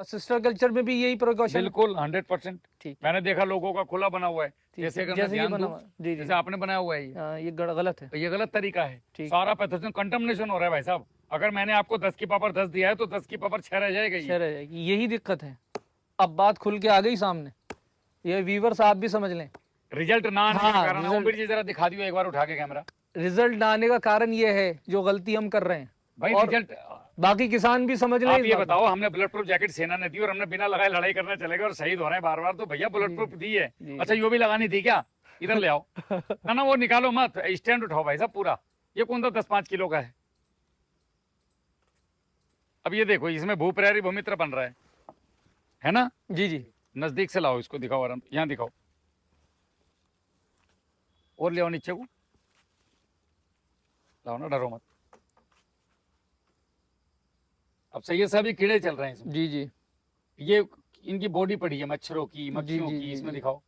Sister culture में भी यही प्रिकॉशन? बिल्कुल 100%। ठीक, मैंने देखा लोगों का खुला बना हुआ है, ठीक, जैसे अगर मैं जैसे ये ध्यान बना दूं, हुआ है। जी जी, जैसे आपने बनाया हुआ है ये गलत है। ये गलत तरीका है। ठीक। सारा पैथोजन कंटामिनेशन हो रहा है भाई साहब। अगर मैंने आपको 10 की पावर 10 दिया है तो 10 की पावर 6 रह जाएगा ये। 6 रह जाएगी, यही दिक्कत है। अब बात खुल के आ गई सामने, ये व्यूअर्स आप भी समझ लें। रिजल्ट ना आने हाँ, का कारण रिजल्ट- ओमवीर जी जरा दिखा दियो एक बार उठा के कैमरा। रिजल्ट ना आने का कारण ये है जो गलती हम कर रहे हैं भाई और रिजल्ट बाकी किसान भी समझ लें आप इस ये बात को। बताओ, हमने बुलेट प्रूफ जैकेट सेना ने दी और हमने बिना लगाए लड़ाई करने चले गए और शहीद हो रहे हैं बार बार, तो भैया बुलेट प्रूफ दी है। जी। अच्छा यो भी लगानी थी क्या? इधर ले आओ ना ना वो निकालो मत, स्टैंड उठाओ भाई साहब पूरा। ये कौन सा 10-5 किलो का है? अब ये देखो इसमें भूप्रयारी भूमित्र बन रहा है ना? जी जी, नजदीक से लाओ इसको, दिखाओ आराम, यहाँ दिखाओ और ले आओ नीचे को, लाओ ना, डरो मत। अब सही है, सभी कीड़े चल रहे हैं इसमें। जी जी, ये इनकी बॉडी पड़ी है मच्छरों की, मक्खियों जी, की, जी, इसमें जी। दिखाओ।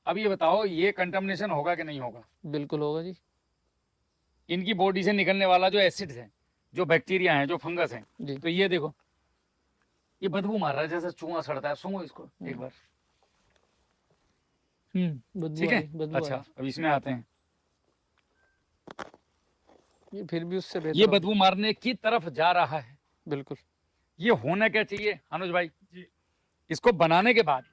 अब ये बताओ ये कंटामिनेशन होगा कि नहीं होगा? बिल्कुल होगा जी। इनकी बॉडी से निकलने वाला जो एसिड्स है, जो बैक्टीरिया है, जो फंगस है, जी, तो ये देखो ये बदबू मार रहा है जैसे चूहा सड़ता है। सूंघो इसको एक बार, बदबू ठीक आ है? रही, बदबू आ अच्छा रही। अब इसमें आते हैं। ये फिर भी उससे बेहतर ये होगा। बदबू मारने की तरफ जा रहा है। बिल्कुल। ये होना क्या चाहिए अनुज भाई जी? इसको बनाने के बाद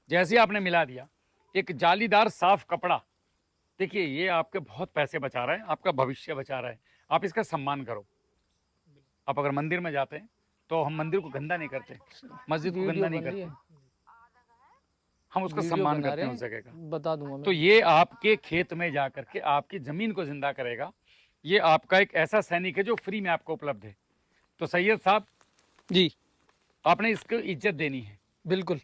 जैसे ही आपने मिला दिया, एक जालीदार साफ कपड़ा, देखिए ये आपके बहुत पैसे बचा रहा है, आपका भविष्य बचा रहा है। आप इसका सम्मान करो। आप अगर मंदिर में जाते हैं तो हम मंदिर को गंदा नहीं करते, मस्जिद को वीडियो गंदा नहीं बन रही करते, है, हम उसका वीडियो सम्मान बना करते रहे हैं उस हैं, जगह का। बता दूंगा तो मैं। ये आपके खेत में जा करके आपकी जमीन को जिंदा करेगा। ये आपका एक ऐसा सैनिक है जो फ्री में आपको उपलब्ध है। तो सैयद साहब जी, आपने इसको इज्जत देनी है, बिल्कुल।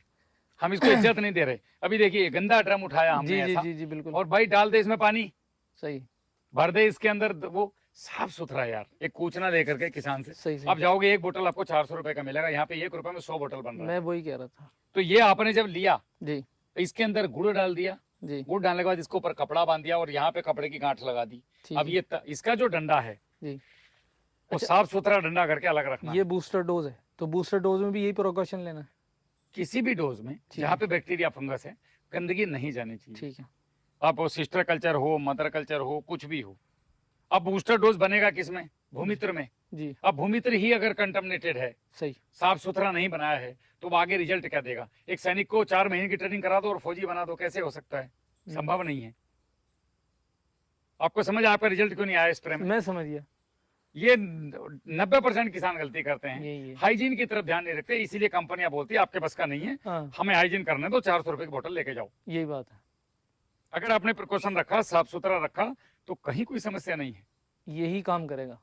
हम इसको इज्जत नहीं दे रहे। अभी देखिए गंदा ड्रम उठाया हमने जी जी ऐसा, जी जी, बिल्कुल और भाई डाल दे इसमें पानी, सही भर दे इसके अंदर, वो साफ सुथरा यार, एक कूचना दे करके किसान से। सही आप सही। जाओगे एक बोतल आपको 400 रुपए का मिलेगा, यहाँ पे 1 रुपए में 100 बोतल बन रहा है। मैं वही कह रहा था। तो ये आपने जब लिया जी तो इसके अंदर गुड़ डाल दिया, जी गुड़ डालने के बाद इसको ऊपर कपड़ा बांध दिया और यहाँ पे कपड़े की गांठ लगा दी। ठीक अब है। ये इसका जो डंडा है जी, वो अच्छा, साफ सुथरा डंडा करके अलग रखना है। ये बूस्टर डोज है, तो बूस्टर डोज में भी यही प्रिकॉशन लेना है। किसी भी डोज में जहाँ पे बैक्टीरिया फंगस है, गंदगी नहीं जानी चाहिए। ठीक है। आप वो सिस्टर कल्चर हो, मदर कल्चर हो, कुछ भी हो। अब बूस्टर डोज बनेगा किसमें? भूमित्र में। जी, अब भूमित्र ही अगर कंटामिनेटेड है, सही। साफ सुथरा नहीं बनाया है, तो वो आगे रिजल्ट क्या देगा? एक सैनिक को 4 महीने की ट्रेनिंग करा दो और फौजी बना दो, कैसे हो सकता है? संभव नहीं है। आपको समझ, आपका रिजल्ट क्यों नहीं आया स्प्रे में? मैं समझ गया। ये 90% किसान गलती करते हैं, यही हाइजीन की तरफ ध्यान नहीं रखते, इसीलिए कंपनियां बोलती है आपके बस का नहीं है, हाँ, हमें हाइजीन करने दो, 400 रुपए की बोतल लेके जाओ। यही बात है। अगर आपने प्रिकॉशन रखा, साफ सुथरा रखा, तो कहीं कोई समस्या नहीं है। यही काम करेगा।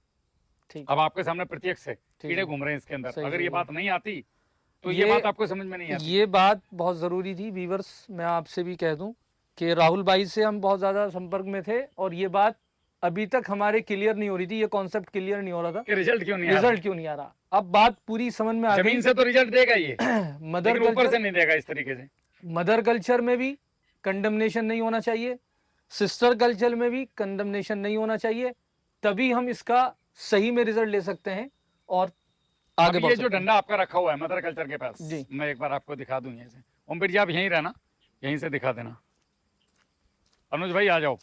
ठीक, अब आपके सामने प्रत्यक्ष है, कीड़े है। घूम रहे हैं इसके अंदर। सही, अगर सही, ये सही। बात नहीं आती तो ये बात आपको समझ में नहीं आती। ये बात बहुत ज़रूरी थी वीवर्स, मैं आपसे भी कह दूं कि राहुल भाई से हम बहुत ज़्यादा संपर्क में थे और ये बात अभी तक हमारे क्लियर नहीं हो रही थी, ये कॉन्सेप्ट क्लियर नहीं हो रहा था कि रिजल्ट क्यों नहीं आ रहा? रिजल्ट क्यों नहीं आ रहा। अब बात पूरी समझ में आ गई। जमीन से तो रिजल्ट देगा ये, मदर लेकिन ऊपर से कल्चर, नहीं देगा इस तरीके से। मदर कल्चर में भी कंडमनेशन नहीं होना चाहिए, सिस्टर कल्चर में भी कंडमनेशन नहीं होना चाहिए, तभी हम इसका सही में रिजल्ट ले सकते हैं और आगे अब बढ़ ये जो सकते हैं। डंडा आपका रखा हुआ है मदर कल्चर के पास, जी। मैं एक बार आपको दिखा दूं यहीं से। ओमवीर जी आप यहीं रहना, यहीं से दिखा देना। अनुज भाई आ जाओ।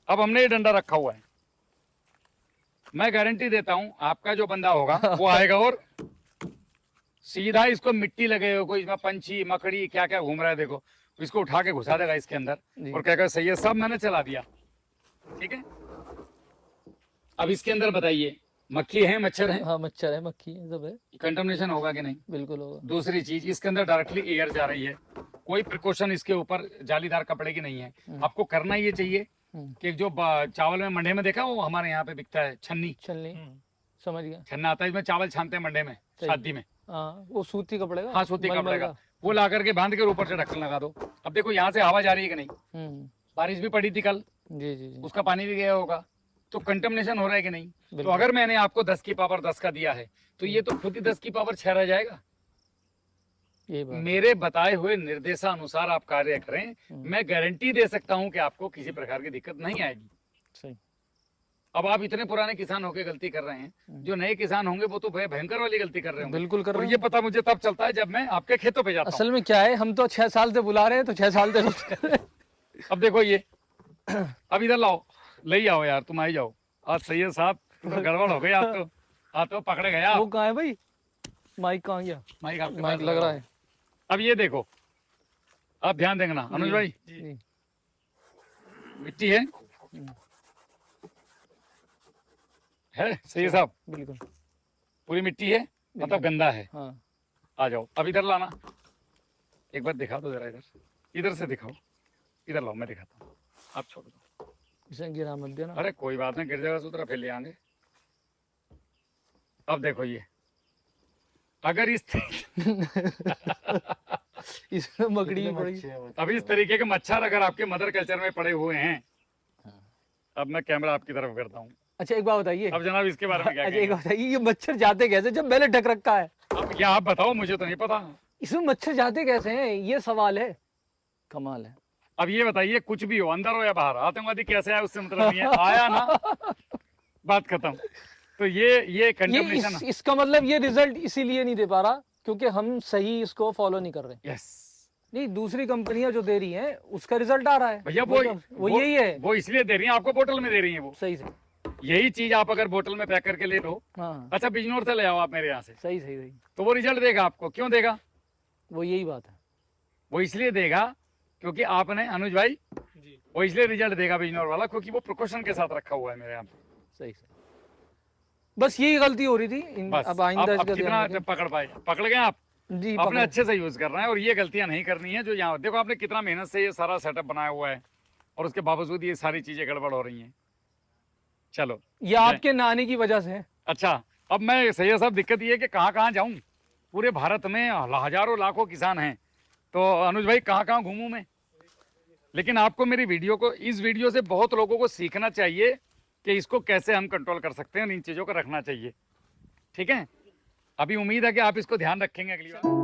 अब हमने ये डंडा रखा हुआ है, मैं गारंटी देता हूं आपका जो बंदा होगा वो आएगा और सीधा इसको मिट्टी लगे हुए, कोई इसमें पंछी मकड़ी क्या क्या घूम रहा है देखो, इसको उठा के घुसा देगा इसके अंदर जी। और क्या सैयद साहब मैंने चला दिया। ठीक है, अब इसके अंदर बताइए मक्खी है, मच्छर है? हाँ, मच्छर है, मक्खी है, सब है। कंटामिनेशन होगा कि नहीं? बिल्कुल होगा। दूसरी चीज, इसके अंदर डायरेक्टली एयर जा रही है, कोई प्रिकॉशन इसके ऊपर जालीदार कपड़े की नहीं है। आपको करना ये चाहिए कि जो चावल में मंडे में देखा वो हमारे यहाँ पे बिकता है छन्नी, चलनी, समझ गया। छन्ना आता है, इसमें चावल छानते हैं मंडे में सही। शादी में। हाँ, वो सूती कपड़े का। हाँ सूती मलमल कपड़े का, वो ला करके बांध के ऊपर से ढक्कन लगा दो। अब देखो यहाँ से हवा जा रही है कि नहीं? बारिश भी पड़ी थी कल, जी जी जी, उसका पानी भी गया होगा, तो कंटामिनेशन हो रहा है कि नहीं? तो बिल्कुल। अगर मैंने आपको 10 की पावर 10 का दिया है तो ये तो खुद ही 10 की पावर 6 रह जाएगा। यही बात। मेरे बताए हुए निर्देशानुसार आप कार्य करें, मैं गारंटी दे सकता हूं कि आपको किसी प्रकार की दिक्कत नहीं आएगी। सही। अब आप इतने पुराने किसान होके गलती कर रहे हैं, जो नए किसान होंगे वो तो भयंकर वाली गलती कर रहे होंगे। बिल्कुल कर और रहे ये हैं। पता मुझे तब चलता है जब मैं आपके खेतों पे जाता हूँ। असल में क्या है, हम तो 6 साल से बुला रहे हैं, तो 6 साल से रोते हैं। अब देखो ये, अब इधर लाओ, ले आओ यार, तुम आई जाओ। आज सैयद साहब तो गड़बड़ हो गई, आप तो पकड़े गए आप। वो कहाँ है भाई, माइक कहाँ गया? माइक आपके माइक पास लग रहा है। अब ये देखो, आप ध्यान देंगे ना अनुज भाई, जी। मिट्टी है सैयद साहब, बिल्कुल। पूरी मिट्टी है, मतलब गंदा है। हाँ। आ जाओ, अब इधर लाना, एक बार दिखा दो जरा, इधर से दिखाओ, इधर लाओ, मैं दिखाता हूँ, आप छोड़ दो। इसे गिरा मत देना। अरे कोई बात नहीं, गिर जाएगा तो उधर फिर ले आएंगे। अब देखो ये, अगर इस इसमें मकड़ी पड़ी। अब इस तरीके के मच्छर अगर आपके मदर कल्चर में पड़े हुए हैं, अब मैं कैमरा आपकी तरफ करता हूँ। अच्छा एक बात बताइए, अब जनाब इसके बारे में क्या अच्छा एक कहेंगे? बात बताइए, ये मच्छर जाते कैसे जब मैंने ढक रखा है? अब क्या आप बताओ, मुझे तो नहीं पता। इसमें मच्छर जाते कैसे हैं, ये सवाल है। कमाल है। अब ये बताइए, कुछ भी हो, अंदर हो या बाहर, आतंकवादी कैसे आया उससे मतलब नहीं है, आया ना, बात खत्म। तो ये कंडमनेशन, इसका मतलब ये रिजल्ट इसीलिए नहीं दे पा रहा क्योंकि हम सही इसको फॉलो नहीं कर रहे। यस नहीं, दूसरी कंपनियां जो दे रही हैं उसका रिजल्ट आ रहा है भैया, वो यही है। वो इसलिए दे रही हैं आपको, बोतल में दे रही हैं वो। सही से। यही चीज आप अगर बोतल में पैक करके ले लो, हाँ अच्छा बिजनौर से ले आओ आप मेरे यहाँ से, सही सही सही, तो वो रिजल्ट देगा आपको। क्यों देगा? वो यही बात है। वो इसलिए देगा क्योंकि आपने, अनुज भाई जी। वो इसलिए रिजल्ट देगा बिजनौर वाला क्योंकि वो प्रिकॉशन के साथ रखा हुआ है मेरे यहाँ पे। सही सही, बस यही गलती हो रही थी। बस अब आइंदा अब इसका कितना ध्यान पकड़ पाए, पकड़ गए आप। रखें। जी अपने पकड़े। अच्छे से यूज कर रहे हैं और ये गलतियां नहीं करनी है जो यहाँ देखो, आपने कितना मेहनत से ये सारा सेटअप बनाया हुआ है और उसके बावजूद ये सारी चीजें गड़बड़ हो रही हैं। चलो, ये आपके नाने की वजह से है। अच्छा अब मैं सैयद साहब, दिक्कत ये है कि कहाँ कहाँ जाऊँ, पूरे भारत में हजारों लाखों किसान हैं, तो अनुज भाई कहाँ कहाँ घूमूं मैं? लेकिन आपको मेरी वीडियो को, इस वीडियो से बहुत लोगों को सीखना चाहिए कि इसको कैसे हम कंट्रोल कर सकते हैं और इन चीज़ों को रखना चाहिए। ठीक है, अभी उम्मीद है कि आप इसको ध्यान रखेंगे अगली बार।